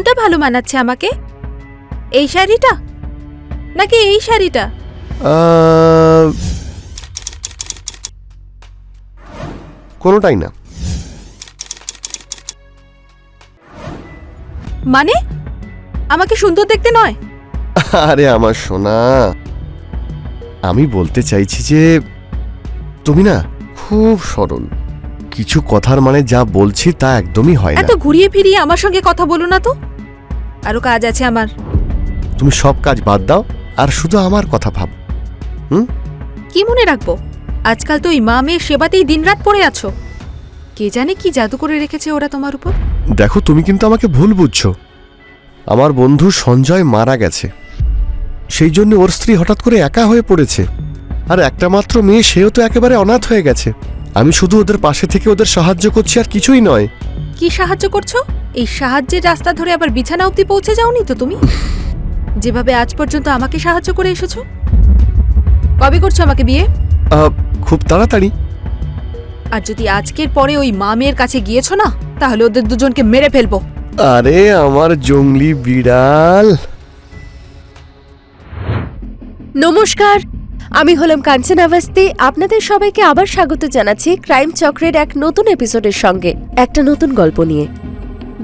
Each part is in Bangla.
কোনটা ভালো মানাচ্ছে আমাকে, এই শাড়িটা নাকি এই শাড়িটা? কোনোটাই না। মানে আমাকে সুন্দর দেখতে নয়? আরে আমার সোনা, আমি বলতে চাইছি যে তুমি না খুব সরল। কিছু কথার মানে যা বলছি তা একদমই হয় না। এত ঘুরিয়ে ফিরিয়ে আমার সঙ্গে কথা বলো না তো, আরো কাজ আছে আমার। তুমি সব কাজ বাদ দাও আর শুধু আমার কথা ভাব। কি মনে রাখবো? আজকাল তো ইমামের সেবাতেই দিনরাত পড়ে আছো। কে জানে কি জাদু করে রেখেছে ওরা তোমার উপর। দেখো, তুমি কিন্তু আমাকে ভুল বুঝছো। আমার বন্ধু সঞ্জয় মারা গেছে, সেই জন্য ওর স্ত্রী হঠাৎ করে একা হয়ে পড়েছে। আর একটা মাত্র মেয়ে, সেও তো একেবারে অনাথ হয়ে গেছে। আমি শুধু ওদের পাশে থেকে ওদের সাহায্য করছি, আর কিছুই নয়। কি সাহায্য করছো? এই সাহায্যের রাস্তা ধরে আবার বিছানা অবধি পৌঁছে যাওনি তো তুমি? যেভাবে আজ পর্যন্ত আমাকে সাহায্য করে এসেছো। কবে করছো আমাকে বিয়ে? খুব তাড়াতাড়ি। আর যদি আজকের পরে ওই মামের কাছে গিয়েছো না, তাহলে ওদের দুজনকে মেরে ফেলবো। আরে আমার জংলি বিড়াল। নমস্কার, আমি হলাম কাঞ্চন আওয়াস্তি। আপনাদের সবাইকে আবার স্বাগত জানাচ্ছি ক্রাইম চক্রের এক নতুন এপিসোডের সঙ্গে, একটা নতুন গল্প নিয়ে।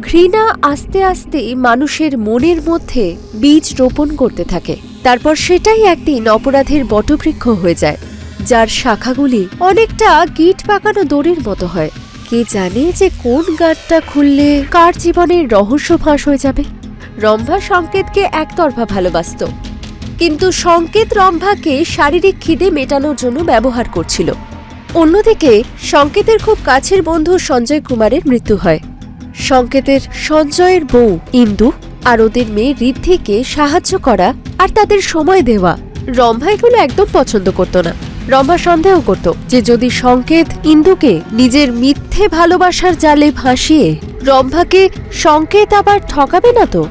ঘৃণা আস্তে আস্তে মানুষের মনের মধ্যে বীজ রোপণ করতে থাকে, তারপর সেটাই একদিন অপরাধের বটবৃক্ষ হয়ে যায়, যার শাখাগুলি অনেকটা গিট পাকানো দড়ির মতো হয়। কে জানে যে কোন গাঁটটা খুললে কার জীবনের রহস্য ফাঁস হয়ে যাবে। রম্ভা সংকেতকে একতরফা ভালোবাসত, কিন্তু সংকেত রম্ভাকে শারীরিক খিদে মেটানোর জন্য ব্যবহার করছিল। অন্যদিকে সংকেতের খুব কাছের বন্ধু সঞ্জয় কুমারের মৃত্যু হয়। সংকেতের সঞ্জয়ের বউ ইন্দু আর ওদের মেয়ে ঋদ্ধিকে সাহায্য করা আর তাদের সময় দেওয়া রম্ভা এগুলো একদম পছন্দ করত না। রম্ভা সন্দেহ করত যে যদি সংকেত ইন্দুকে নিজের মিথ্যে ভালোবাসার জালে ভাসিয়ে রম্ভাকে সংকেত আবার ঠকাবে না তো।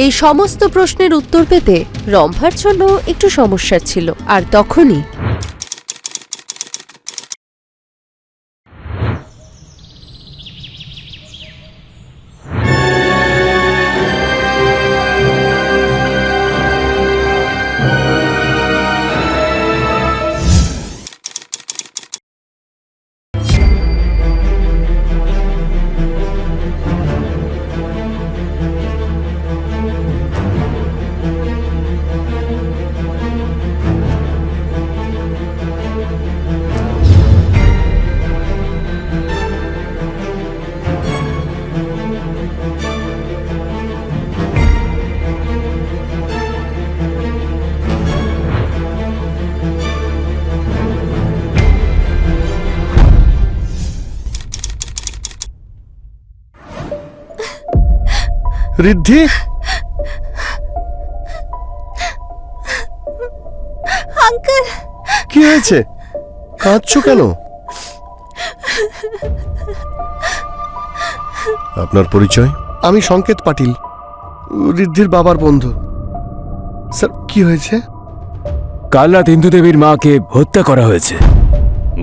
এই সমস্ত প্রশ্নের উত্তর পেতে রম্ভার জন্য একটু সমস্যা ছিল। আর তখনই ঋদ্ধি, আঙ্কেল, কি হয়েছে? কাঁদছো কেন? আপনার পরিচয়? আমি সংকেত পাটিল, ঋদ্ধির বাবার বন্ধু। স্যার, কি হয়েছে? কাল রাত ইন্দু দেবীর মাকে হত্যা করা হয়েছে।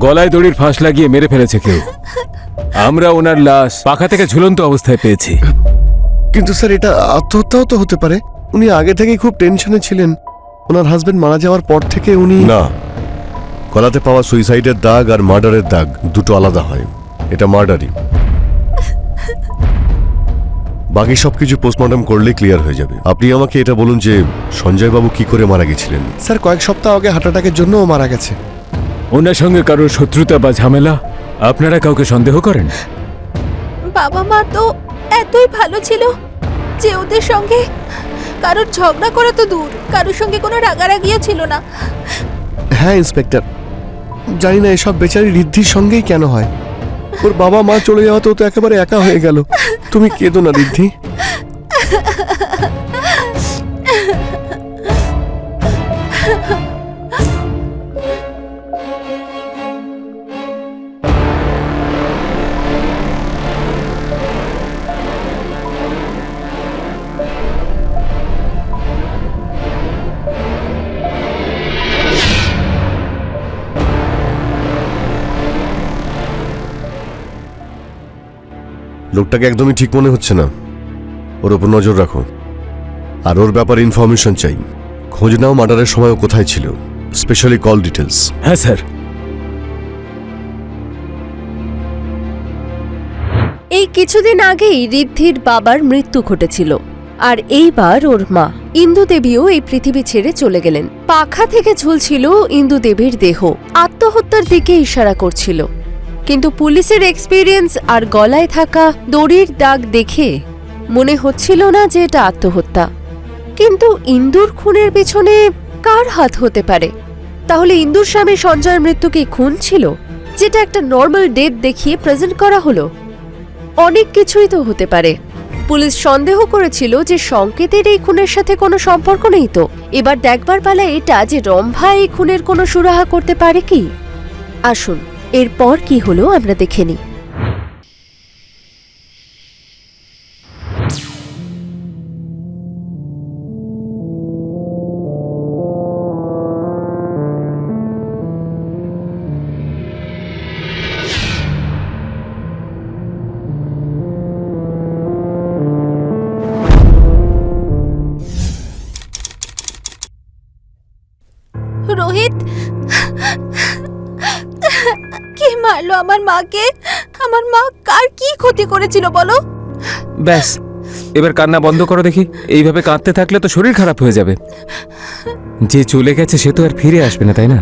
গলায় দড়ির ফাঁস লাগিয়ে মেরে ফেলেছে কেউ। আমরা ওনার লাশ পাখা থেকে ঝুলন্ত অবস্থায় পেয়েছি। কিন্তু স্যার, এটা আত্মহত্যাও তো হতে পারে। উনি আগে থেকেই খুব টেনশনে ছিলেন। ওনার হাজবেন্ড মারা যাওয়ার পর থেকে উনি... না, গলাতে পাওয়া সুইসাইডের দাগ আর মার্ডারের দাগ দুটো আলাদা হয়। এটা মার্ডারই। বাকি সবকিছু পোস্টমর্টম করলে ক্লিয়ার হয়ে যাবে। আপনি আমাকে এটা বলুন যে সঞ্জয় বাবু কি করে মারা গেছিলেন? স্যার, কয়েক সপ্তাহ আগে হার্ট অ্যাটাকের জন্য ও মারা গেছে। ওনার সঙ্গে কারোর শত্রুতা বা ঝামেলা? আপনারা কাউকে সন্দেহ করেন? বাবা মা তো এতই ভালো ছিল যে ওদের সঙ্গে কারোর ঝগড়া করা তো দূর, কারোর সঙ্গে কোনো রাগারাগিও ছিল না। হ্যাঁ ইন্সপেক্টর, জানি না এসব বেচারি ঋদ্ধির সঙ্গেই কেন হয়। ওর বাবা মা চলে যাওয়াতে ও তো একেবারে একা হয়ে গেল। তুমি কেঁদো না ঋদ্ধি। লোকটাকে একদমই ঠিক মনে হচ্ছে না। ওর ওপর নজর রাখো, আর ওর ব্যাপারে ইনফরমেশন চাই। খোঁজ নাও মার্ডারের সময় ও কোথায় ছিল, স্পেশালি কল ডিটেলস। হ্যাঁ স্যার। এই কিছুদিন আগেই ঋদ্ধির বাবার মৃত্যু ঘটেছিল, আর এইবার ওর মা ইন্দু দেবীও এই পৃথিবী ছেড়ে চলে গেলেন। পাখা থেকে ঝুলছিল ইন্দু দেবীর দেহ, আত্মহত্যার দিকে ইশারা করছিল। কিন্তু পুলিশের এক্সপিরিয়েন্স আর গলায় থাকা দড়ির দাগ দেখে মনে হচ্ছিল না যে এটা আত্মহত্যা। কিন্তু ইন্দুর খুনের পেছনে কার হাত হতে পারে? তাহলে ইন্দুর স্বামী সঞ্জয়ের মৃত্যু কি খুন ছিল, যেটা একটা নর্মাল ডেথ দেখিয়ে প্রেজেন্ট করা হলো? অনেক কিছুই তো হতে পারে। পুলিশ সন্দেহ করেছিল যে সংকেতের এই খুনের সাথে কোনো সম্পর্ক নেই। তো এবার দেখবার পালা এটা যে রম্ভা এই খুনের কোনো সুরাহা করতে পারে কি। আসুন এরপর কি হলো আমরা দেখে নিই। রোহিত, কে মারলো আমার মাকে? আমার মা কার কি ক্ষতি করেছিল বলো? ব্যাস, এবার কান্না বন্ধ করো দেখি। এইভাবে কাঁদতে থাকলে তো শরীর খারাপ হয়ে যাবে। যে চলে গেছে সে তো আর ফিরে আসবে না, তাই না?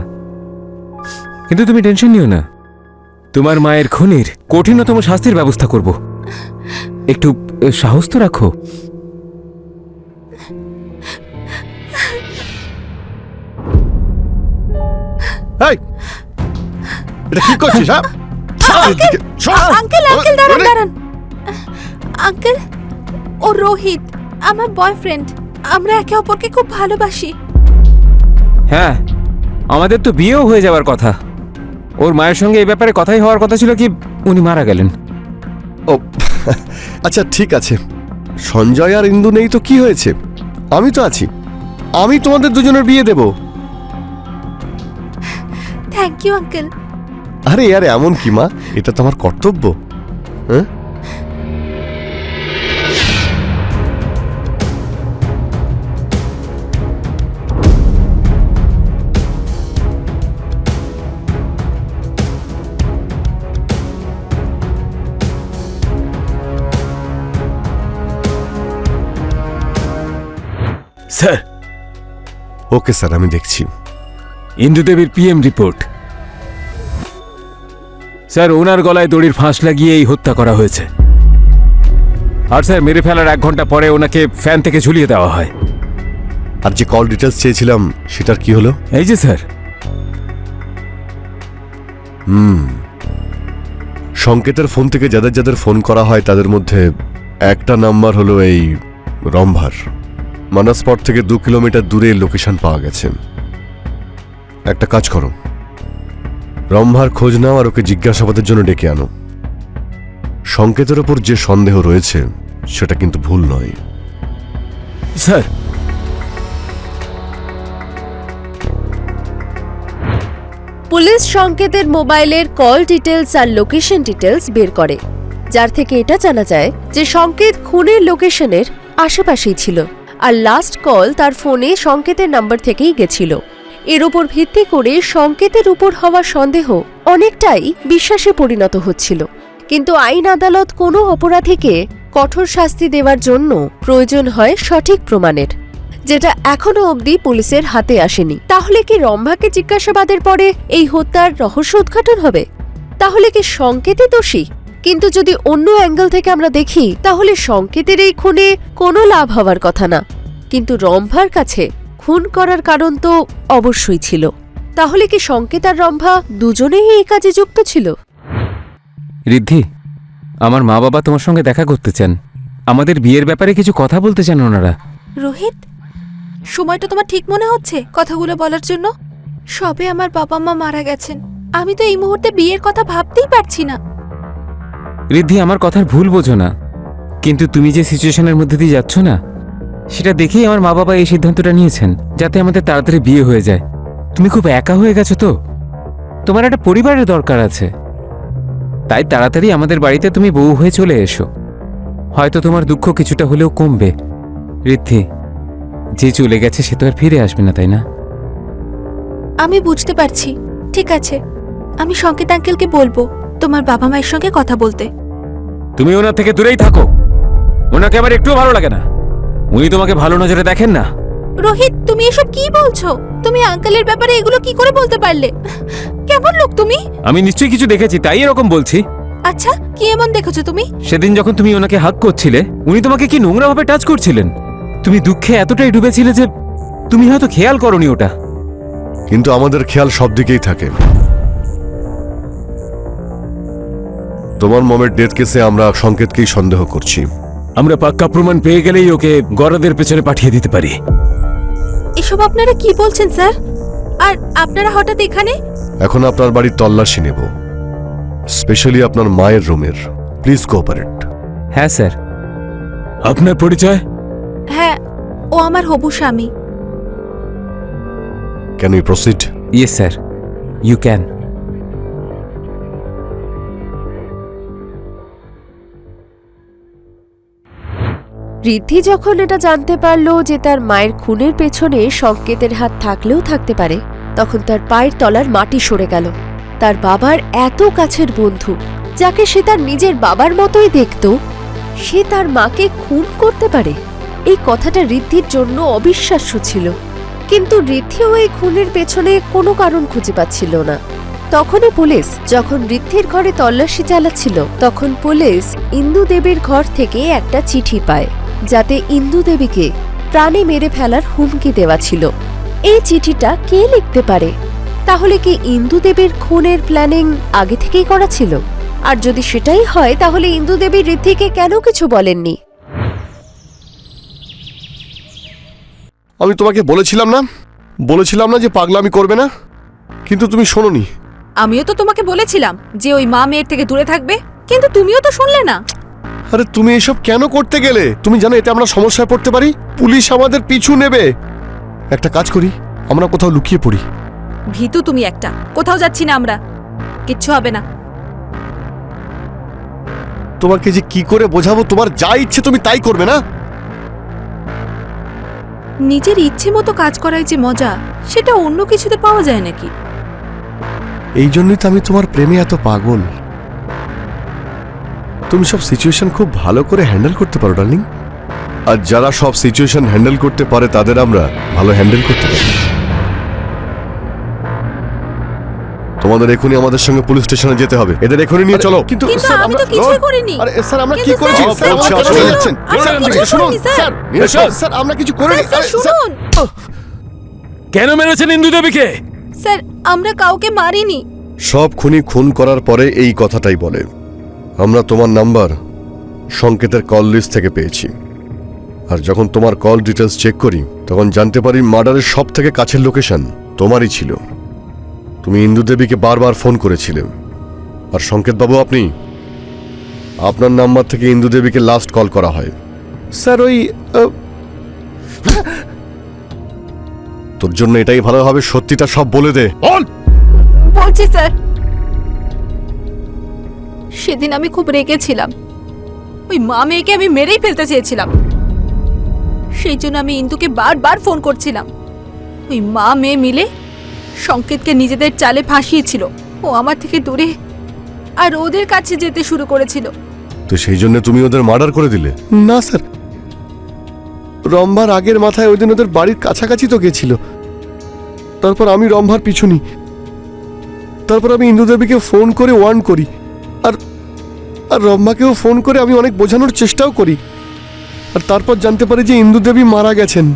কিন্তু তুমি টেনশন নিও না, তোমার মায়ের খুনির কঠিনতম শাস্তির ব্যবস্থা করব। একটু সাহস তো রাখো। এই, এটা কি করছিস? হ্যাঁ, আঙ্কেল আঙ্কেল দাঁড়ান দাঁড়ান। আঙ্কেল, ও রোহিত আমার বয়ফ্রেন্ড। আমরা একে অপরকে খুব ভালোবাসি। হ্যাঁ, আমাদের তো বিয়েও হয়ে যাওয়ার কথা। ওর মায়ের সঙ্গে এই ব্যাপারে কথাই হওয়ার কথা ছিল, কি উনি মারা গেলেন। ও আচ্ছা, ঠিক আছে। সঞ্জয় আর ইন্দু নেই তো কি হয়েছে? আমি তো আছি। আমি তোমাদের দুজনের বিয়ে দেব। Thank you uncle. আরে আরে, এমন কি মা, এটা তো আমার কর্তব্য। হ্যাঁ, স্যার। ওকে স্যার, আমি দেখছি। ইন্দু দেবীর পিএম রিপোর্ট। স্যার, ওনার গলায় দড়ির ফাঁস লাগিয়ে এই হত্যা করা হয়েছে। আর স্যার, মেরে ফেলার 1 ঘন্টা পরে ওনাকে ফ্যান থেকে ঝুলিয়ে দেওয়া হয়। আর যে কল ডিটেলস চেয়েছিলাম সেটার কি হলো? এই যে স্যার। সংকেতের ফোন থেকে যাদের যাদের ফোন করা হয় তাদের মধ্যে একটা নাম্বার হলো এই রম্ভার। মানসপট থেকে 2 কিলোমিটার দূরে লোকেশন পাওয়া গেছে। একটা কাজ করো, রম্ভার খোঁজ নাও আর ওকে জিজ্ঞাসাবাদের জন্য ডেকে আনো। সংকেতের ওপর যে সন্দেহ রয়েছে সেটা কিন্তু ভুল নয়। স্যার। পুলিশ সংকেতের মোবাইলের কল ডিটেলস আর লোকেশন ডিটেলস বের করে, যার থেকে এটা জানা যায় যে সংকেত খুনের লোকেশনের আশেপাশেই ছিল, আর লাস্ট কল তার ফোনে সংকেতের নাম্বার থেকেই গেছিল। এর উপর ভিত্তি করে সংকেতের উপর হওয়া সন্দেহ অনেকটাই বিশ্বাসে পরিণত হচ্ছিল। কিন্তু আইন আদালত কোনো অপরাধীকে কঠোর শাস্তি দেওয়ার জন্য প্রয়োজন হয় সঠিক প্রমাণের, যেটা এখনো অবধি পুলিশের হাতে আসেনি। তাহলে কি রম্ভাকে জিজ্ঞাসাবাদের পরে এই হত্যার রহস্য উদ্ঘাটন হবে? তাহলে কি সংকেতই দোষী? কিন্তু যদি অন্য অ্যাঙ্গেল থেকে আমরা দেখি, তাহলে সংকেতের এই খুনে কোনো লাভ হওয়ার কথা না। কিন্তু রম্ভার কাছে খুন করার কারণ তো অবশ্যই ছিল। তাহলে কি সংকেত আর রম্ভা দুজনেই এই কাজে যুক্ত ছিল? ঋদ্ধি, আমার মা বাবা তোমার সঙ্গে দেখা করতে চান। আমাদের বিয়ের ব্যাপারে কিছু কথা বলতে চান ওনারা। রোহিত, সময়টা তোমার ঠিক মনে হচ্ছে কথাগুলো বলার জন্য? সবে আমার বাবা মা মারা গেছেন। আমি তো এই মুহূর্তে বিয়ের কথা ভাবতেই পারছি না। ঋদ্ধি, আমার কথার ভুল বোঝো না, কিন্তু তুমি যে সিচুয়েশনের মধ্যে দিয়ে যাচ্ছ না, সেটা দেখেই আমার মা বাবা এই সিদ্ধান্তটা নিয়েছেন, যাতে আমাদের তাড়াতাড়ি বিয়ে হয়ে যায়। তুমি খুব একা হয়ে গেছো তো, তোমার একটা পরিবারের দরকার আছে। তাই তাড়াতাড়ি আমাদের বাড়িতে তুমি বউ হয়ে চলে এসো। হয়তো তোমার দুঃখ কিছুটা হলেও কমবে। ঋদ্ধি, যে চলে গেছে সে তো আর ফিরে আসবে না, তাই না? আমি বুঝতে পারছি। ঠিক আছে, আমি সংকেত আঙ্কেলকে বলবো তোমার বাবা মায়ের সঙ্গে কথা বলতে। তুমি ওনার থেকে দূরেই থাকো। ওনাকে আমার একটুও ভালো লাগে না। উনি তোমাকে ভালো নজরে দেখেন না। রোহিত, তুমি এসব কি বলছো? তুমি আঙ্কেলের ব্যাপারে এগুলো কি করে বলতে পারলে? কেমন লোক তুমি? আমি নিশ্চয়ই কিছু দেখেছি, তাই এরকম বলছি। আচ্ছা, কি এমন দেখেছো তুমি? সেদিন যখন তুমি ওনাকে হাগ করছিলে, উনি তোমাকে কি নোংরা ভাবে টাচ করছিলেন। তুমি দুঃখে এতটাই ডুবেছিলে যে তুমি হয়তো খেয়াল করনি ওটা। কিন্তু আমাদের খেয়াল সব দিকেই থাকে। তোমার মমের ডেথ কেসে আমরা সংকেতকেই সন্দেহ করছি। আমরা পাক্কা প্রমাণ পেয়ে গেলেই ওকে গরাদের পেছনে পাঠিয়ে দিতে পারি। এসব আপনারা কি বলছেন স্যার? আর আপনারা হঠাৎ এখানে? এখন আপনার বাড়ির তল্লাশি নেব, স্পেশালি আপনার মায়ের রুমের। Please cooperate. হ্যাঁ স্যার। আপনার পরিচয়? হ্যাঁ, ও আমার হবু স্বামী। Can we proceed? Yes sir, you can. Riddhi যখন এটা জানতে পারল যে তার মায়ের খুনের পেছনে সংকেতের হাত থাকলেও থাকতে পারে, তখন তার পায়ের তলার মাটি সরে গেল। তার বাবার এত কাছের বন্ধু, যাকে সে তার নিজের বাবার মতোই দেখত, সে তার মাকে খুন করতে পারে। এই কথাটা ঋদ্ধির জন্য অবিশ্বাস্য ছিল। কিন্তু ঋদ্ধিও এই খুনের পেছনে কোনো কারণ খুঁজে পাচ্ছিল না। তখনই পুলিশ যখন ঋদ্ধির ঘরে তল্লাশি চালাচ্ছিল, তখন পুলিশ ইন্দু দেবীর ঘর থেকে একটা চিঠি পায়, যাতে ইন্দু দেবীকে প্রাণে মেরে ফেলার হুমকি দেওয়া ছিল। এই চিঠিটা কে লিখতে পারে? তাহলে কি ইন্দু দেবীর খুনের প্ল্যানিং আগে থেকেই করা ছিল? আর যদি সেটাই হয়, তাহলে ইন্দু দেবী ঋদ্ধিকে কেন কিছু বলেননি? আমি তোমাকে বলেছিলাম না যে পাগলামি করবে না, কিন্তু তুমি শোনোনি। আমিও তো তোমাকে বলেছিলাম যে ওই মা মেয়ের থেকে দূরে থাকবে, কিন্তু তুমিও তো শুনলে না। আরে তুমি এসব কেন করতে গেলে? তুমি জানো এতে আমরা সমস্যায় পড়তে পারি। পুলিশ আমাদের পিছু নেবে। একটা কাজ করি, আমরা কোথাও লুকিয়ে পড়ি। ভীতু তুমি একটা। কোথাও যাচ্ছি না আমরা, কিচ্ছু হবে না। তোমাকে যে কি করে বোঝাবো, তোমার যা ইচ্ছে তুমি তাই করবে না? নিজের ইচ্ছে মতো কাজ করাই যে মজা, সেটা অন্য কিছুতে পাওয়া যায় নাকি? এই জন্যই তো আমি তোমার প্রেমে এত পাগল। তুমি সব সিচুয়েশন খুব ভালো করে হ্যান্ডেল করতে পারো ডার্লিং। আর যারা সব সিচুয়েশন হ্যান্ডেল করতে পারে তাদের আমরা ভালো হ্যান্ডেল করতে পারি। তোমাদের এখনই আমাদের সঙ্গে পুলিশ স্টেশনে যেতে হবে। এদের এখনই নিয়ে চলো। কিন্তু আমি তো কিছুই করিনি। আরে স্যার, আমরা কি কিন্তু করেছি? স্যার, স্যার, স্যার, আপনি স্যার, যাচ্ছেন। আমরা কিছু শুনুন করিনি, স্যার। স্যার, স্যার, আমরা কিছু করিনি। স্যার, আরে, স্যার, শুনুন। কেন মেরেছেন ইন্দু দেবীকে? স্যার, আমরা কাউকে মারিনি। সব খুনি খুন করার পরে এই কথাটাই বলে। আমরা তোমার নাম্বার সংকেতের কল লিস্ট থেকে পেয়েছি, আর যখন তোমার কল ডিটেলস চেক করি তখন জানতে পারি মার্ডারের সব থেকে কাছের লোকেশন তোমারই ছিল। তুমি ইন্দু দেবীকে বারবার ফোন করেছিলে, আর সংকেত বাবু আপনি, আপনার নাম্বার থেকে ইন্দু দেবীকে লাস্ট কল করা হয়। স্যার ওই তোর জন্য এটাই ভালো হবে সত্যিটা সব বলে দে। বলছি স্যার, সেদিন আমি খুব রেগেছিলাম। ওই মা মেয়েকে আমি মেরেই ফেলতে চেয়েছিলাম। সেই জন্য আমি ইন্দুকে বারবার ফোন করছিলাম। ওই মা মেয়ে মিলে সংকেতকে নিজেদের চালে ফাঁসিয়েছিল। ও আমার থেকে দূরে আর ওদের কাছে যেতে শুরু করেছিল। তো সেই জন্য তুমি ওদের মার্ডার করে দিলে? না স্যার, রম্ভার আগের মাথায় ওই দিন ওদের বাড়ির কাছাকাছি তো গেছিল। তারপর আমি রম্ভার পিছু নিই। তারপর আমি ইন্দু দেবীকে ফোন করে ওয়ার্ন করি, আর রম্ভাকেও ফোন করে আমি অনেক বোঝানোর চেষ্টাও করি। আর তারপর জানতে পারি যে ইন্দু দেবী মারা গেছেন।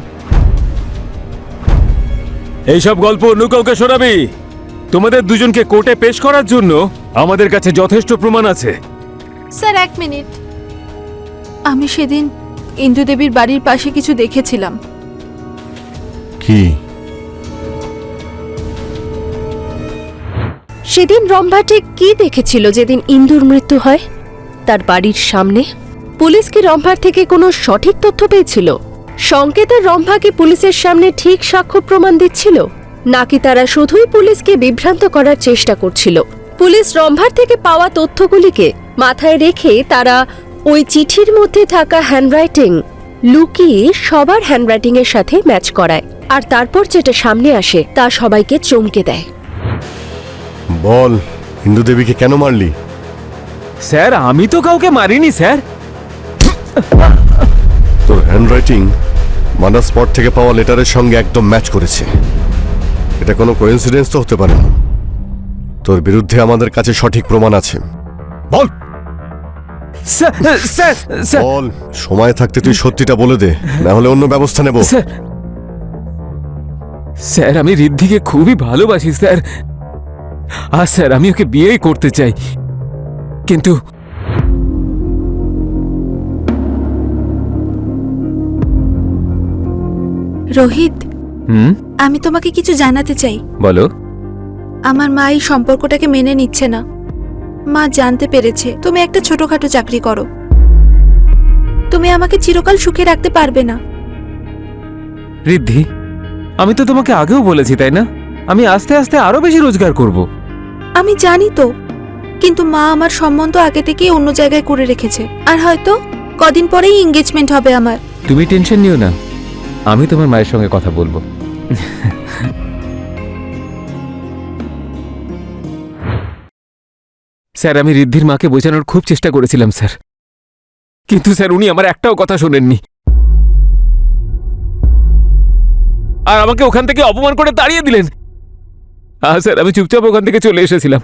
এইসব গল্প অন্য কাউকে শোনাবি? তোমাদের দুজনকে কোর্টে পেশ করার জন্য আমাদের কাছে যথেষ্ট প্রমাণ আছে। স্যার, এক মিনিট। আমি সেদিন ইন্দু দেবীর বাড়ির পাশে কিছু দেখেছিলাম। কি? সেদিন রম্ভা ঠিক কি দেখেছিল যেদিন ইন্দুর মৃত্যু হয়? তার বাড়ির সামনে পুলিশ কি রম্ভার থেকে কোনো সঠিক তথ্য পেয়েছিল? সংকেতের রম্ভা কি পুলিশের সামনে ঠিক সাক্ষ্য প্রমাণ দিচ্ছিল, নাকি তারা শুধুই পুলিশকে বিভ্রান্ত করার চেষ্টা করছিল? পুলিশ রম্ভার থেকে পাওয়া তথ্যগুলিকে মাথায় রেখে তারা ওই চিঠির মধ্যে থাকা হ্যান্ডরাইটিং লুকিয়ে সবার হ্যান্ডরাইটিং এর সাথে ম্যাচ করায়, আর তারপর যেটা সামনে আসে তা সবাইকে চমকে দেয়। বল, ইন্দু দেবীকে কেন মারলি? স্যার আমি তো কাউকে মারিনি স্যার। তোর হ্যান্ডরাইটিং মার্ডার স্পট থেকে পাওয়া লেটারের সঙ্গে একদম ম্যাচ করেছে। এটা কোনো কোইন্সিডেন্স তো হতে পারে না। তোর বিরুদ্ধে আমাদের কাছে সঠিক প্রমাণ আছে। বল স্যার স্যার স্যার বল, সময় থাকতে তুই সত্যিটা বলে দে, না হলে অন্য ব্যবস্থা নেব। স্যার স্যার আমি ঋদ্ধিকে খুবই ভালোবাসি স্যার। আর স্যার আমি ওকে বিয়েই করতে চাই, কিন্তু রোহিত, হুম আমি তোমাকে কিছু জানাতে চাই। বলো। আমার মা এই সম্পর্কটাকে মেনে নিচ্ছে না। মা জানতে পেরেছে তুমি একটা ছোটখাটো চাকরি করো। তুমি আমাকে চিরকাল সুখে রাখতে পারবে না। ঋদ্ধি, আমি তো তোমাকে আগেও বলেছি তাই না, আমি আস্তে আস্তে আরো বেশি রোজগার করব। আমি জানি তো, কিন্তু মা আমার সম্বন্ধ আগে থেকেই অন্য জায়গায় করে রেখেছে। আর হয়তো কদিন পরেই এঙ্গেজমেন্ট হবে আমার। তুমি টেনশন নিও না, আমি তোমার মায়ের সঙ্গে কথা বলবো। স্যার আমি ঋদ্ধির মাকে বোঝানোর খুব চেষ্টা করেছিলাম স্যার, কিন্তু স্যার উনি আমার একটাও কথা শোনেননি, আর আমাকে ওখান থেকে অপমান করে তাড়িয়ে দিলেন। স্যার আমি চুপচাপ ওখান থেকে চলে এসেছিলাম।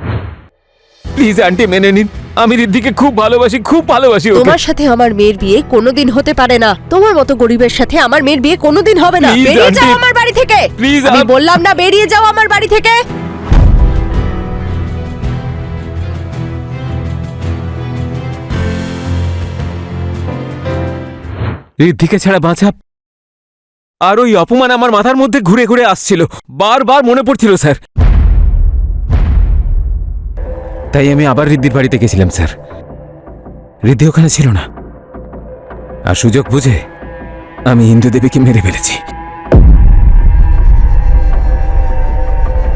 প্লিজ আন্টি মেনে নিন, আমি ঋদ্ধিকে খুব ভালোবাসি, খুব ভালোবাসি ওকে। তোমার সাথে আমার মেয়ের বিয়ে কোনোদিন হতে পারে না। তোমার মতো গরিবের সাথে আমার মেয়ের বিয়ে কোনোদিন হবে না। Please, বেরিয়ে যাও aunty. আমার বাড়ি থেকে। Please, আমি বললাম না বেরিয়ে যাও আমার বাড়ি থেকে। ঋদ্ধিকে ছাড়া বাঁচা, আর ওই অপমান আমার মাথার মধ্যে ঘুরে ঘুরে আসছিল, বারবার মনে পড়ছিল স্যার। তাই আমি আবার ঋদ্ধির বাড়িতে গেছিলাম স্যার। ঋদ্ধি ওখানে ছিল না, আর সুযোগ বুঝে আমি ইন্দু দেবীকে মেরে ফেলেছি।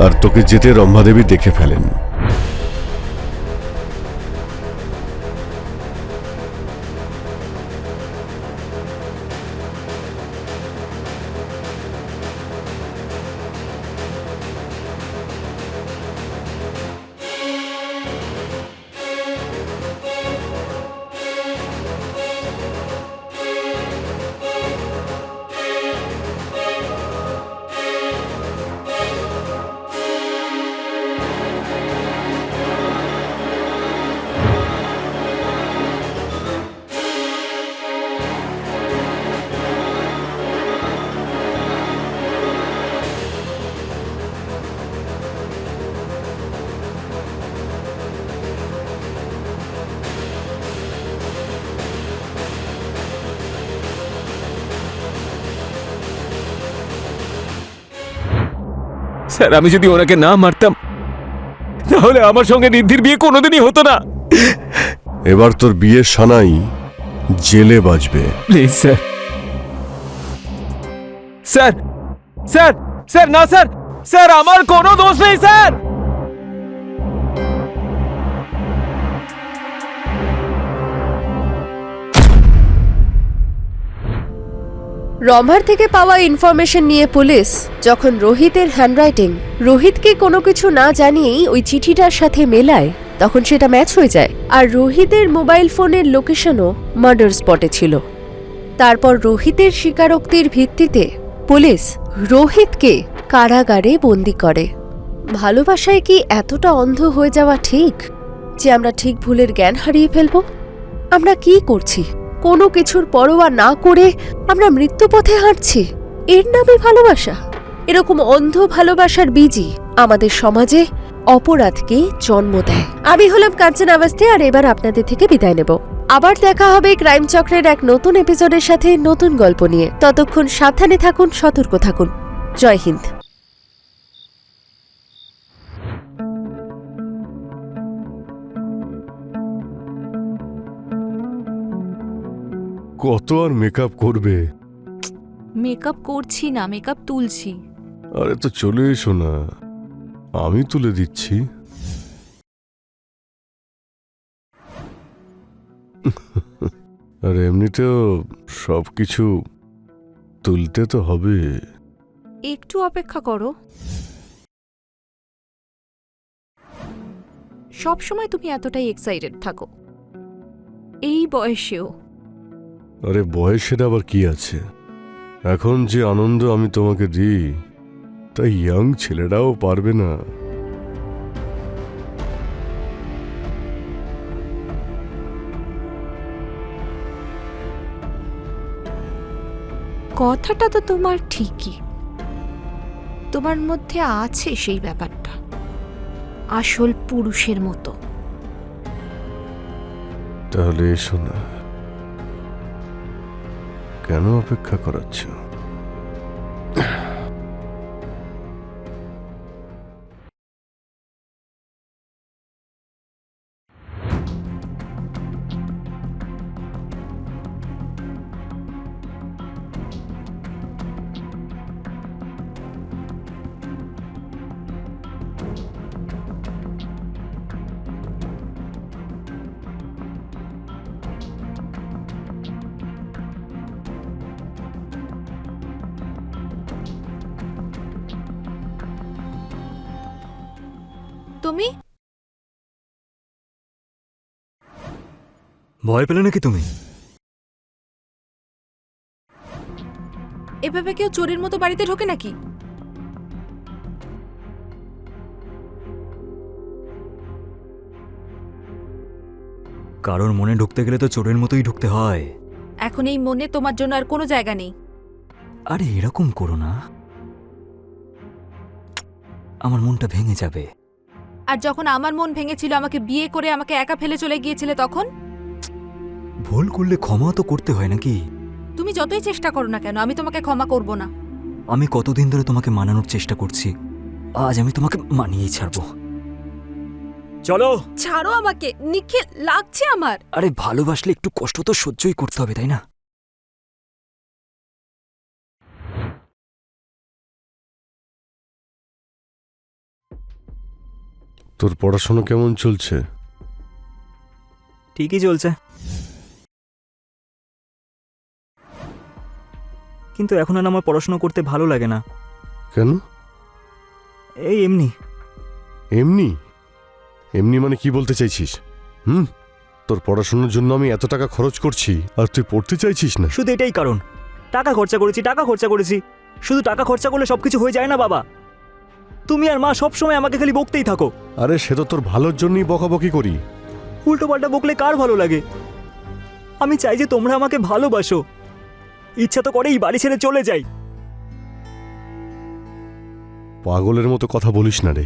আর তোকে যেতে রম্ভাদেবী দেখে ফেলেন। স্যার আমি যদি ওনাকে না মারতাম তাহলে আমার সঙ্গে ঋদ্ধির বিয়ে কোনোদিনই হতো না। এবার তোর বিয়ের সানাই জেলে বাজবে। Please sir, sir sir sir না স্যার, স্যার আমার কোনো দোষ নেই স্যার। রম্ভার থেকে পাওয়া ইনফরমেশন নিয়ে পুলিশ যখন রোহিতের হ্যান্ডরাইটিং রোহিতকে কোনো কিছু না জানিয়েই ওই চিঠিটার সাথে মেলায়, তখন সেটা ম্যাচ হয়ে যায়। আর রোহিতের মোবাইল ফোনের লোকেশনও মার্ডার স্পটে ছিল। তারপর রোহিতের স্বীকারোক্তির ভিত্তিতে পুলিশ রোহিতকে কারাগারে বন্দি করে। ভালোবাসায় কি এতটা অন্ধ হয়ে যাওয়া ঠিক, যে আমরা ঠিক ভুলের জ্ঞান হারিয়ে ফেলব? আমরা কি করছি? কোনো কিছুর পরোয়া না করে আমরা মৃত্যুপথে হাঁটছি। এর নামে ভালোবাসা? এরকম অন্ধ ভালোবাসার বীজই আমাদের সমাজে অপরাধকে জন্ম দেয়। আমি হলাম কাঞ্চনা আওয়াস্তে, আর এবার আপনাদের থেকে বিদায় নেব। আবার দেখা হবে ক্রাইম চক্রের এক নতুন এপিসোডের সাথে নতুন গল্প নিয়ে। ততক্ষণ সাবধানে থাকুন, সতর্ক থাকুন। জয় হিন্দ। কত আর মেকআপ করবে? মেকআপ করছি না, মেকআপ তুলছি। আরে তো চলে এসো না, আমি তুলে দিচ্ছি। আর এমনিতেও সব কিছু তুলতে তো হবে। একটু অপেক্ষা করো। সব সময় তুমি এতটাই এক্সাইটেড থাকো, এই বয়সেও। আরে বয়সের আবার কি আছে, এখন যে আনন্দ আমি তোমাকে দিই তাই ইয়াং ছেলেরাও পারবে না। কথাটা তো তোমার ঠিকই, তোমার মধ্যে আছে সেই ব্যাপারটা, আসল পুরুষের মতো। তাহলে এসো না, কেন অপেক্ষা করাচ্ছ? তুমি ভয় পেলে নাকি তুমি? এভাবে কেউ চোরের মতো বাড়িতে ঢোকে নাকি? কারোর মনে ঢুকতে গেলে তো চোরের মতোই ঢুকতে হয়। এখন এই মনে তোমার জন্য আর কোনো জায়গা নেই। আরে এরকম করো না, আমার মনটা ভেঙে যাবে। আর যখন আমার মন ভেঙেছিল, আমাকে বিয়ে করে আমাকে একা ফেলে চলে গিয়েছিলে, তখন? ভুল করলে ক্ষমা তো করতে হয় নাকি? তুমি যতই চেষ্টা করো না কেন, আমি তোমাকে ক্ষমা করব না। আমি কতদিন ধরে তোমাকে মানানোর চেষ্টা করছি, আজ আমি তোমাকে মানিয়েই ছাড়বো। চলো। ছাড়ো আমাকে, নিখিল, লাগছে আমার। আরে ভালোবাসলে একটু কষ্ট তো সহ্যই করতে হবে, তাই না? তোর পড়াশোনা কেমন চলছে? ঠিকই চলছে, কিন্তু এখন আর আমার পড়াশোনা করতে ভালো লাগে না। কেন? এই এমনি। এমনি? এমনি মানে কি বলতে চাইছিস? তোর পড়াশোনার জন্য আমি এত টাকা খরচ করছি আর তুই পড়তে চাইছিস না? শুধু এটাই কারণ, টাকা খরচা করেছি। শুধু টাকা খরচা করলে সবকিছু হয়ে যায় না বাবা। তুমি আর মা সবসময় আমাকে খালি বকতেই থাকো। আরে সে তো তোর ভালোর জন্যই বকাবকি করি। উল্টো পাল্টা বকলে কার ভালো লাগে? আমি চাই যে তোমরা আমাকে ভালোবাসো। ইচ্ছা তো করেই বাড়ি ছেড়ে চলে যাই। পাগলের মতো কথা বলিস না রে।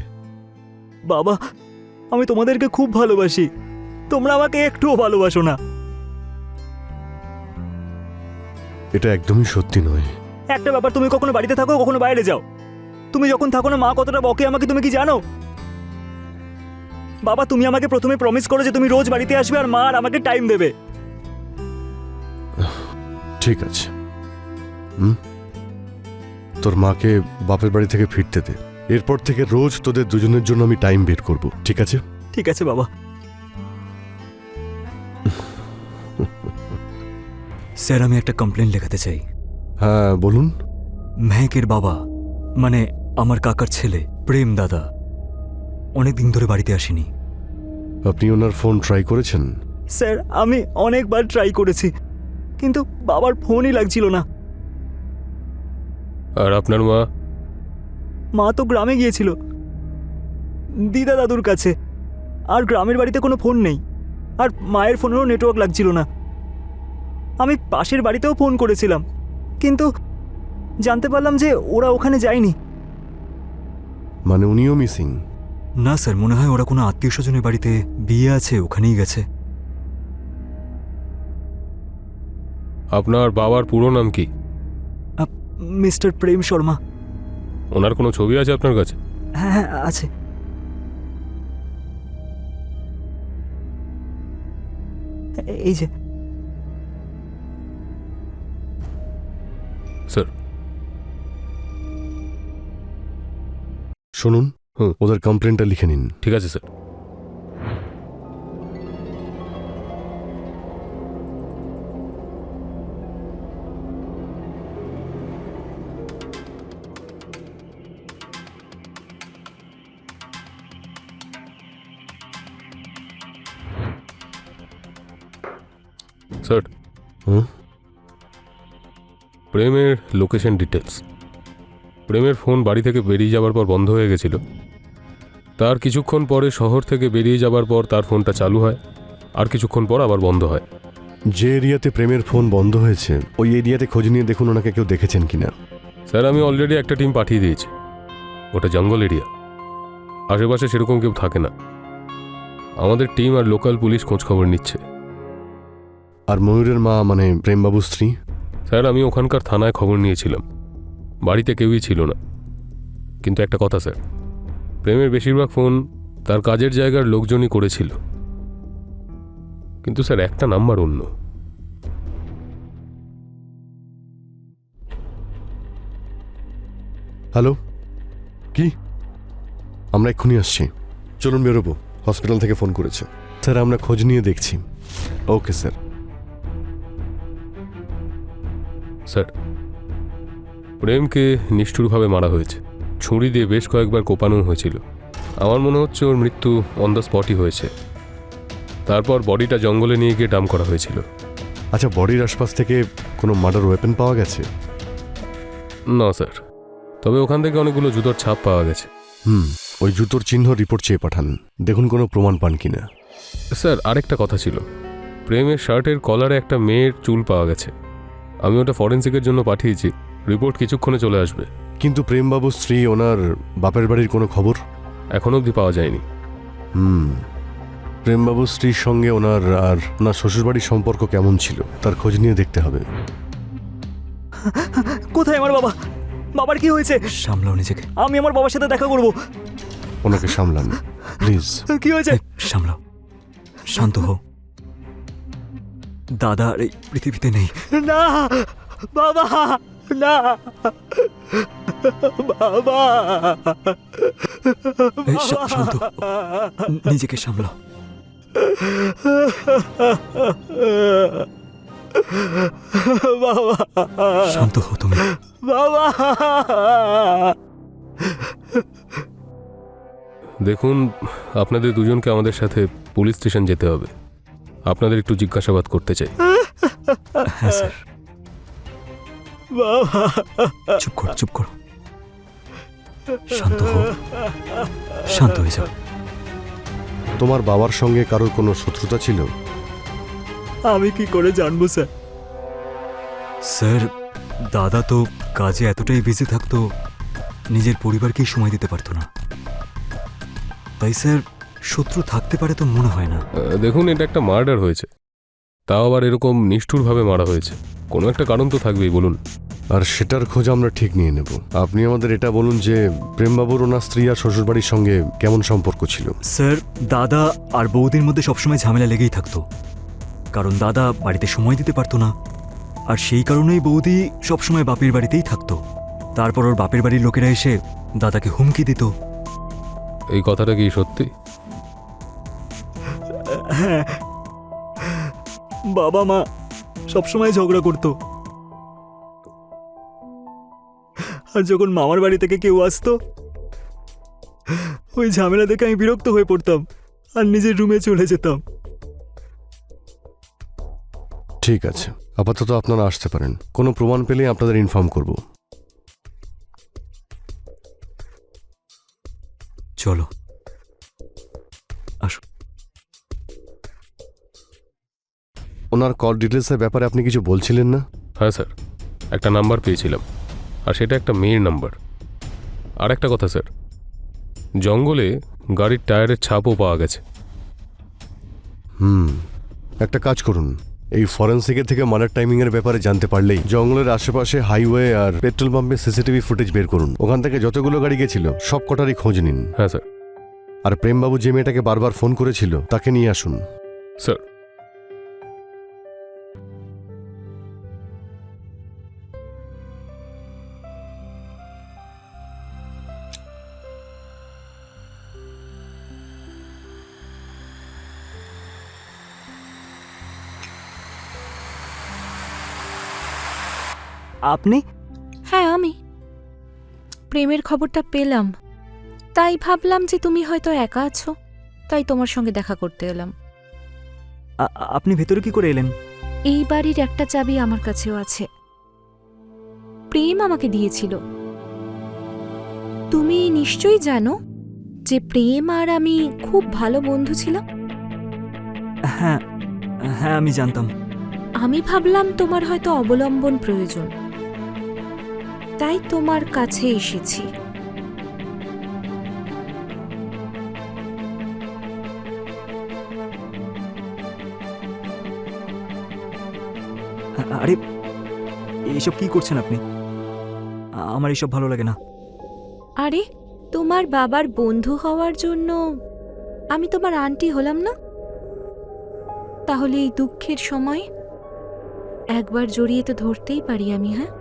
বাবা, আমি তোমাদেরকে খুব ভালোবাসি, তোমরা আমাকে একটুও ভালোবাসো না। এটা একদমই সত্যি নয়। একটা ব্যাপার, তুমি কখনো বাড়িতে থাকো, কখনো বাইরে যাও। তুমি যখন থাকো না, মা কতটা বকে আমাকে তুমি কি জানো? বাবা, তুমি আমাকে প্রথমে প্রমিস করো যে তুমি রোজ বাড়িতে আসবে আর মা আর আমাকে টাইম দেবে। ঠিক আছে, তোর মাকে বাপের বাড়ি থেকে ফিরতে দে। এরপর থেকে রোজ তোদের দুজনের জন্য আমি টাইম বের করব, ঠিক আছে? ঠিক আছে বাবা। স্যার, আমি একটা কমপ্লেন লেখাতে চাই। হ্যাঁ বলুন। মেহেকের বাবা, মানে আমার কাকার ছেলে প্রেম দাদা, অনেকদিন ধরে বাড়িতে আসেনি। আপনি ওনার ফোন ট্রাই করেছেন? স্যার, আমি অনেকবার ট্রাই করেছি, কিন্তু বাবার ফোনই লাগছিল না। আর আপনার মা? মা তো গ্রামে গিয়েছিল দিদা দাদুর কাছে, আর গ্রামের বাড়িতে কোনো ফোন নেই, আর মায়ের ফোনেরও নেটওয়ার্ক লাগছিল না। আমি পাশের বাড়িতেও ফোন করেছিলাম, কিন্তু জানতে পারলাম যে ওরা ওখানে যায়নি। মানে উনিও মিসিং? না স্যার, মনে হয় ওরা কোনো আত্মীয় স্বজনের বাড়িতে বিয়ে আছে, ওখানেই গেছে। আপনার বাবার পুরো নাম কি? মিস্টার প্রেম শর্মা। ওনার কোনো ছবি আছে আপনার কাছে? হ্যাঁ হ্যাঁ আছে। এই যে। স্যার। শুনুন, ওদের কমপ্লেনটা লিখে নিন। ঠিক আছে স্যার। স্যার, হুম? প্রেমের লোকেশন ডিটেলস। প্রেমের ফোন বাড়ি থেকে বেরিয়ে যাওয়ার পর বন্ধ হয়ে গেছিল। তার কিছুক্ষণ পরে শহর থেকে বেরিয়ে যাবার পর তার ফোনটা চালু হয়, আর কিছুক্ষণ পর আবার বন্ধ হয়। যে এরিয়াতে প্রেমের ফোন বন্ধ হয়েছে ওই এরিয়াতে খোঁজ নিয়ে দেখুন ওনাকে কেউ দেখেছেন কিনা। স্যার, আমি অলরেডি একটা টিম পাঠিয়ে দিয়েছি। ওটা জঙ্গল এরিয়া, আশেপাশে সেরকম কেউ থাকে না। আমাদের টিম আর লোকাল পুলিশ খোঁজ খবর নিচ্ছে। আর ময়ূরের মা মানে প্রেমবাবুর স্ত্রী? স্যার, আমি ওখানকার থানায় খবর নিয়েছিলাম, বাড়িতে কেউই ছিল না। কিন্তু একটা কথা স্যার, প্রেমের বেশিরভাগ ফোন তার কাজের জায়গার লোকজনই করেছিল। কিন্তু স্যার, একটা নাম্বার অন্য। হ্যালো, কি? আমরা এক্ষুনি আসছি, চলুন বেরোবো। হসপিটাল থেকে ফোন করেছে। স্যার, আমরা খোঁজ নিয়ে দেখছি। Okay sir. স্যার, প্রেমকে নিষ্ঠুরভাবে মারা হয়েছে। ছুরি দিয়ে বেশ কয়েকবার কোপানো হয়েছিল। আমার মনে হচ্ছে ওর মৃত্যু অন দ্য স্পটই হয়েছে। তারপর বডিটা জঙ্গলে নিয়ে গিয়ে ডাম্প করা হয়েছিল। আচ্ছা, বডির আশপাশ থেকে কোনো মার্ডার ওয়েপেন পাওয়া গেছে? না স্যার, তবে ওখান থেকে অনেকগুলো জুতোর ছাপ পাওয়া গেছে। ওই জুতোর চিহ্ন রিপোর্ট চেয়ে পাঠান, দেখুন কোনো প্রমাণ পান কিনা। স্যার, আরেকটা কথা ছিল, প্রেমের শার্টের কলারে একটা মেয়ের চুল পাওয়া গেছে। আমি ওটা ফরেন্সিকের জন্য পাঠিয়েছি, রিপোর্ট কিছুক্ষণে চলে আসবে। কিন্তু প্রেমবাবুর স্ত্রী, ওনার বাপের বাড়ির কোনো খবর? এখনো অবধি পাওয়া যায়নি। প্রেমবাবুর স্ত্রীর সঙ্গে ওনার আর ওনার শ্বশুরবাড়ির সম্পর্ক কেমন ছিল তার খোঁজ নিয়ে দেখতে হবে। কোথায় আমার বাবা? বাবার কি হয়েছে? সামলাও নিজেকে। আমি আমার বাবার সাথে দেখা করব। ওনাকে সামলান প্লিজ। কি হয়েছে? সামলাও, শান্ত হও। দাদা আর এই পৃথিবীতে নেই। না বাবা, না বাবা। এই, শান্ত, নিজেকে সামলাও। বাবা, শান্ত হও তুমি। বাবা। দেখুন, আপনাদের দুজনকে আমাদের সাথে পুলিশ স্টেশন যেতে হবে। আপনাদের একটু জিজ্ঞাসাবাদ করতে চাই। হ্যাঁ স্যার। বাবা, চুপ করো, চুপ করো। শান্ত হও, শান্ত হয়ে যাও। তোমার বাবার সঙ্গে কারোর কোনো শত্রুতা ছিল? আমি কি করে জানবো স্যার? স্যার, দাদা তো কাজে এতটাই বিজি থাকতো, নিজের পরিবারকেই সময় দিতে পারতো না। তাই স্যার, শত্রু থাকতে পারে তো মনে হয় না। দেখুন, এটা একটা মার্ডার হয়েছে, তাও আবার এরকম নিষ্ঠুরভাবে মারা হয়েছে। কোনো একটা কারণ তো থাকবেই, বলুন। আর সেটার খোঁজ আমরা ঠিক নিয়ে নেব। আপনি আমাদের এটা বলুন যে প্রেমবাবুর ওনার স্ত্রী আর শ্বশুরবাড়ির সঙ্গে কেমন সম্পর্ক ছিল? স্যার, দাদা আর বৌদির মধ্যে সবসময় ঝামেলা লেগেই থাকতো, কারণ দাদা বাড়িতে সময় দিতে পারতো না। আর সেই কারণেই বৌদি সবসময় বাপের বাড়িতেই থাকতো। তারপর ওর বাপের বাড়ির লোকেরা এসে দাদাকে হুমকি দিত। এই কথাটা কি সত্যি? বাবা মা সবসময় ঝগড়া করতো, আর যখন মামার বাড়ি থেকে কেউ আসতো ওই ঝামেলা দেখে আমি বিরক্ত হয়ে পড়তাম আর নিজের রুমে চলে যেতাম। ঠিক আছে, আপাতত আপনারা আসতে পারেন। কোনো প্রমাণ পেলে আপনাদের ইনফর্ম করব। চলো, আসো। ওনার কল ডিটেলসের ব্যাপারে আপনি কিছু বলছিলেন না? হ্যাঁ স্যার, একটা নাম্বার পেয়েছিলাম, আর সেটা একটা মেয়ের নাম্বার। আর একটা কথা স্যার, জঙ্গলে গাড়ির টায়ারের ছাপও পাওয়া গেছে। একটা কাজ করুন, এই ফরেন্সিকের থেকে মার্ডার টাইমিং এর ব্যাপারে জানতে পারলেই জঙ্গলের আশেপাশে হাইওয়ে আর পেট্রোল পাম্পে সিসিটিভি ফুটেজ বের করুন। ওখান থেকে যতগুলো গাড়ি গেছিল সব কটারই খোঁজ নিন। হ্যাঁ স্যার। আর প্রেমবাবু যে মেয়েটাকে বারবার ফোন করেছিল তাকে নিয়ে আসুন। স্যার, আপনি? হ্যাঁ, আমি প্রেমের খবরটা পেলাম, তাই ভাবলাম যে তুমি হয়তো একা আছো, তাই তোমার সঙ্গে দেখা করতে এলাম। আপনি ভেতরে কি করে এলেন? এই বাড়ির একটা চাবি আমার কাছেও আছে। প্রেম আমাকে দিয়েছিল। তুমি নিশ্চয়ই জানো যে প্রেম আর আমি খুব ভালো বন্ধু ছিলাম। হ্যাঁ হ্যাঁ, আমি জানতাম। আমি ভাবলাম তোমার হয়তো অবলম্বন প্রয়োজন, তাই তোমার কাছে এসেছি। আরে এইসব কি করছেন আপনি? আমার এইসব ভালো লাগে না। আরে তোমার বাবার বন্ধু হওয়ার জন্য আমি তোমার আন্টি হলাম না? তাহলে এই দুঃখের সময় একবার জড়িয়ে তো ধরতেই পারি আমি। হ্যাঁ,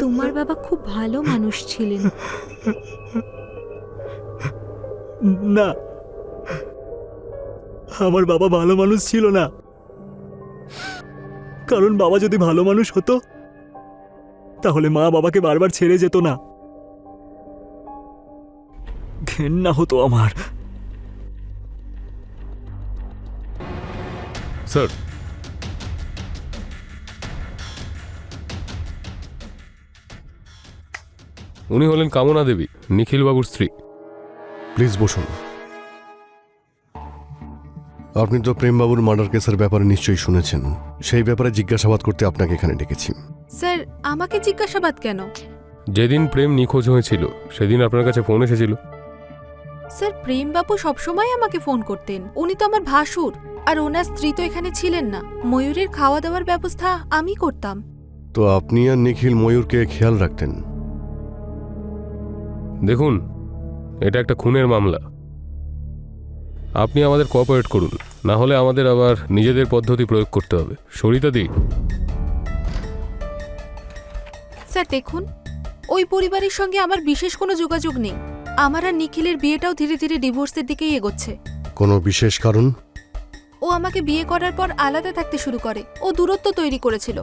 তোমার বাবা খুব ভালো মানুষ ছিলেন। না, আমার বাবা ভালো মানুষ ছিল না। কারণ বাবা যদি ভালো মানুষ হতো তাহলে মা বাবাকে বারবার ছেড়ে যেত না। ঘেন্না হতো আমার। স্যার, উনি হলেন কামনা দেবী, নিখিলবাবুর স্ত্রী। প্লিজ বসুন। আপনি তো প্রেমবাবুর মার্ডার কেসের ব্যাপারে নিশ্চয়ই শুনেছেন। সেই ব্যাপারে জিজ্ঞাসাবাদ করতে আপনাকে এখানে ডেকেছি। স্যার, আমাকে জিজ্ঞাসাবাদ কেন? যেদিন প্রেম নিখোঁজ হয়েছিল সেদিন আপনার কাছে ফোন এসেছিল। স্যার, প্রেমবাবু সবসময় আমাকে ফোন করতেন। উনি তো আমার ভাসুর, আর ওনার স্ত্রী তো এখানে ছিলেন না। ময়ূরের খাওয়া দাওয়ার ব্যবস্থা আমি করতাম। তো আপনি আর নিখিল ময়ূরকে খেয়াল রাখতেন। দেখুন, এটা একটা খুনের মামলা। আপনি আমাদের কোঅপারেট করুন, না হলে আমাদের আবার নিজেদের পদ্ধতি প্রয়োগ করতে হবে। সরিতাদি, স্যার দেখুন, ওই পরিবারের সঙ্গে আমার বিশেষ কোনো যোগাযোগ নেই। আমার আর নিখিলের বিয়েটাও ধীরে ধীরে ডিভোর্সের দিকেই এগোচ্ছে। কোনো বিশেষ কারণ? ও আমাকে বিয়ে করার পর আলাদা থাকতে শুরু করে। ও দূরত্ব তৈরি করেছিল।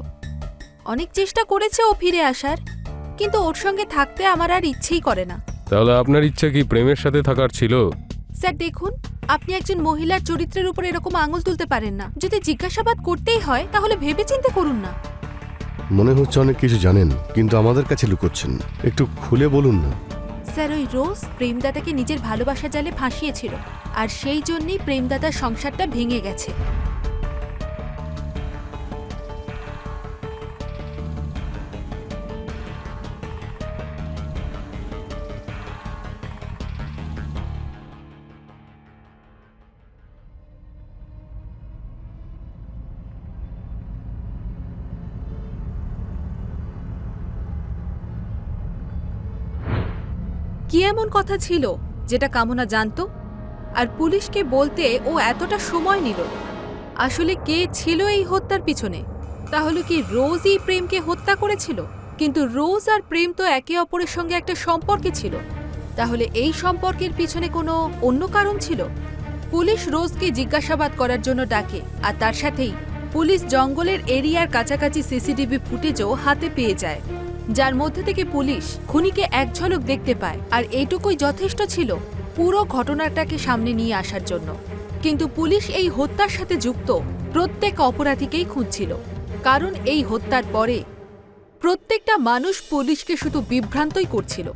অনেক চেষ্টা করেছে ও ফিরে আসার, কিন্তু ওর সঙ্গে থাকতে আমার আর ইচ্ছেই করে না। তাহলে আপনার ইচ্ছা কি প্রেমের সাথে থাকার ছিল? স্যার দেখুন, আপনি একজন মহিলার চরিত্রের উপর এরকম আঙুল তুলতে পারেন না। যদি জিজ্ঞাসাবাদ করতেই হয় তাহলে ভেবেচিন্তে করুন না। মনে হচ্ছে অনেক কিছু জানেন, কিন্তু আমাদের কাছে লুকোচ্ছেন। একটু খুলে বলুন না। স্যার, ওই রোজ প্রেমদাদাকে নিজের ভালোবাসা জালে ফাঁসিয়েছিল, আর সেই জন্যই প্রেমদাদার সংসারটা ভেঙে গেছে। কি এমন কথা ছিল যেটা কামনা জানতো, আর পুলিশকে বলতে ও এতটা সময় নিল? আসলে কে ছিল এই হত্যার পিছনে? তাহলে কি রোজই প্রেমকে হত্যা করেছিল? কিন্তু রোজ আর প্রেম তো একে অপরের সঙ্গে একটা সম্পর্কে ছিল। তাহলে এই সম্পর্কের পিছনে কোনো অন্য কারণ ছিল? পুলিশ রোজকে জিজ্ঞাসাবাদ করার জন্য ডাকে, আর তার সাথেই পুলিশ জঙ্গলের এরিয়ার কাছাকাছি সিসিটিভি ফুটেজও হাতে পেয়ে যায়, যার মধ্যে থেকে পুলিশ খুনিকে এক ঝলক দেখতে পায়। আর এইটুকুই যথেষ্ট ছিল পুরো ঘটনাটাকে সামনে নিয়ে আসার জন্য। কিন্তু পুলিশ এই হত্যার সাথে যুক্ত প্রত্যেক অপরাধীকেই খুঁজছিল, কারণ এই হত্যার পরে প্রত্যেকটা মানুষ পুলিশকে শুধু বিভ্রান্তই করছিল।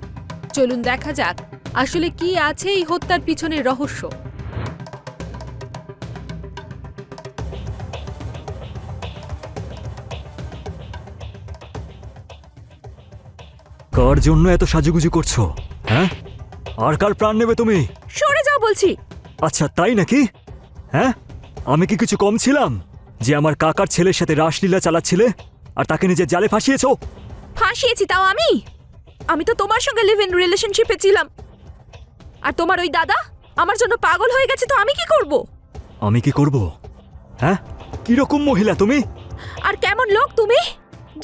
চলুন দেখা যাক আসলে কি আছে এই হত্যার পিছনের রহস্য। কার জন্য এত সাজুগুজু করছো? হ্যাঁ, আর কার প্রাণ নেবে তুমি? সরে যাও বলছি। আচ্ছা তাই নাকি? হ্যাঁ, আমি কি কিছু কম ছিলাম যে আমার কাকার ছেলের সাথে রাসলীলা চালাচ্ছিলে আর তাকে নিজের জালে ফাঁসিয়েছো? ফাঁসিয়েছি তাও আমি? আমি তো তোমার সঙ্গে লিভ ইন রিলেশনশিপে ছিলাম, আর তোমার ওই দাদা আমার জন্য পাগল হয়ে গেছে। তো আমি কি করব? আমি কি করব? হ্যাঁ, কিরকম মহিলা তুমি? আর কেমন লোক তুমি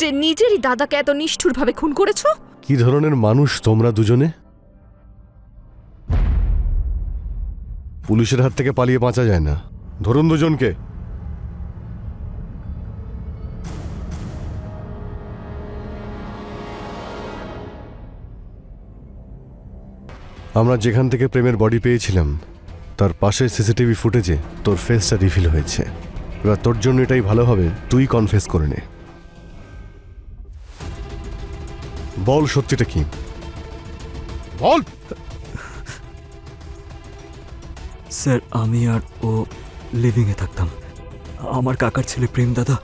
যে নিজেরই দাদাকে এত নিষ্ঠুরভাবে খুন করেছো? কি ধরনের মানুষ তোমরা দুজনে? পুলিশের হাত থেকে পালিয়ে বাঁচা যায় না। ধরুন দুজনকে। আমরা যেখান থেকে প্রেমের বডি পেয়েছিলাম তার পাশে সিসিটিভি ফুটেজে তোর ফেসটা রিভিল হয়েছে। এবার তোর জন্য এটাই ভালো হবে তুই কনফেস করে নে। বল সত্যিটা কি, বল। স্যার আমি আর ও লিভিংয়ে থাকতাম। আমার কাকার ছেলে প্রেম দাদা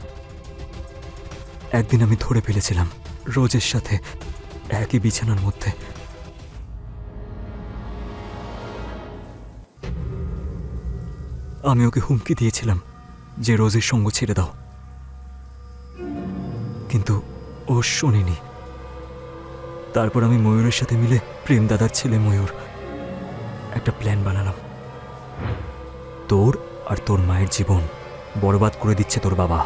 একদিন আমি ধরে ফেলেছিলাম রোজের সাথে একই বিছানার মধ্যে। আমি ওকে হুমকি দিয়েছিলাম যে রোজের সঙ্গ ছেড়ে দাও, কিন্তু ও শোনেনি। তারপর আমি ময়ূরের সাথে মিলে প্রেম দাদার ছেলে ময়ূর একটা প্ল্যান বানালাম। তোর আর তোর মায়ের জীবন বরবাদ করে দিচ্ছে তোর বাবা।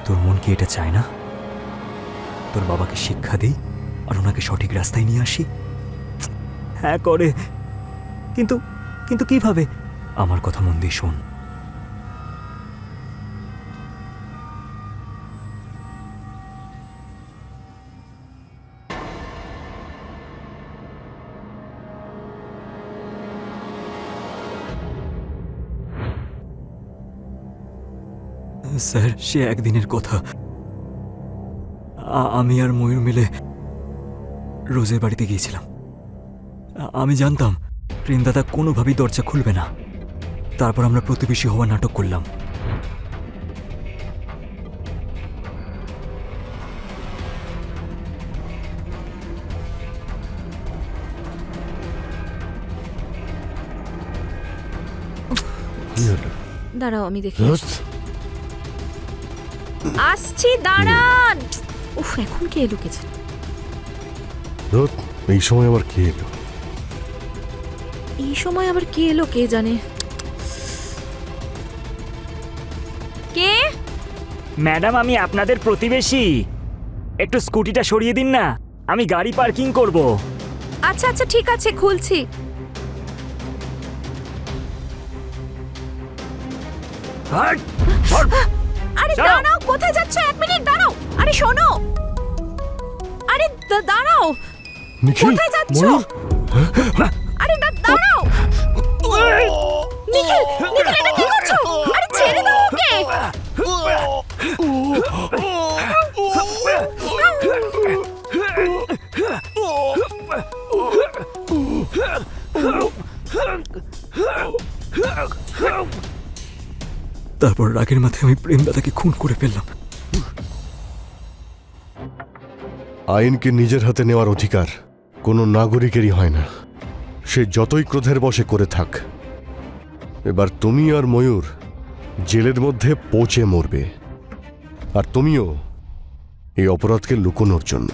তোর মন কি এটা চায় না তোর বাবাকে শিক্ষা দিই আর ওনাকে সঠিক রাস্তায় নিয়ে আসি? হ্যাঁ করে, কিন্তু কিন্তু কিভাবে? আমার কথা মন দিয়ে শোন। স্যার সে একদিনের কথা। আমি আর ময়ূর মিলে রোজের বাড়িতে গিয়েছিলাম। আমি জানতাম প্রেমদাদা কোনোভাবেই দরজা খুলবে না। তারপর আমরা প্রতিবেশী হওয়া নাটক করলাম। দাঁড়াও আমি দেখি আসছি, দাঁড়ান। উফ, এখন কে ঢুকেছে? রোদ, এই সময় আবার কে এলো? এই সময় আবার কে এলো কে জানে। কে? ম্যাডাম আমি আপনাদের প্রতিবেশী, একটু স্কুটিটা সরিয়ে দিন না, আমি গাড়ি পার্কিং করব। আচ্ছা আচ্ছা ঠিক আছে, খুলছি। হাট, হাট। আরে দাঁড়াও। দাঁড়াও, কোথায় যাচ্ছ? 1 মিনিট দাঁড়াও। আরে শোনো, আরে দাঁড়াও, নিখিল, কোথায় যাচ্ছ? ময়ূর, আরে দাঁড়াও। নিখিল, নিখিল এটা কি করছো? আরে ছেড়ে দাও ওকে। তারপর রাগের মাথায় আমি প্রেমদাদাকে খুন করে ফেললাম। আইনকে নিজের হাতে নেওয়ার অধিকার কোনো নাগরিকেরই হয় না, সে যতই ক্রোধের বশে করে থাক। এবার তুমি আর ময়ূর জেলের মধ্যে পচে মরবে, আর তুমিও এই অপরাধকে লুকোনোর জন্য।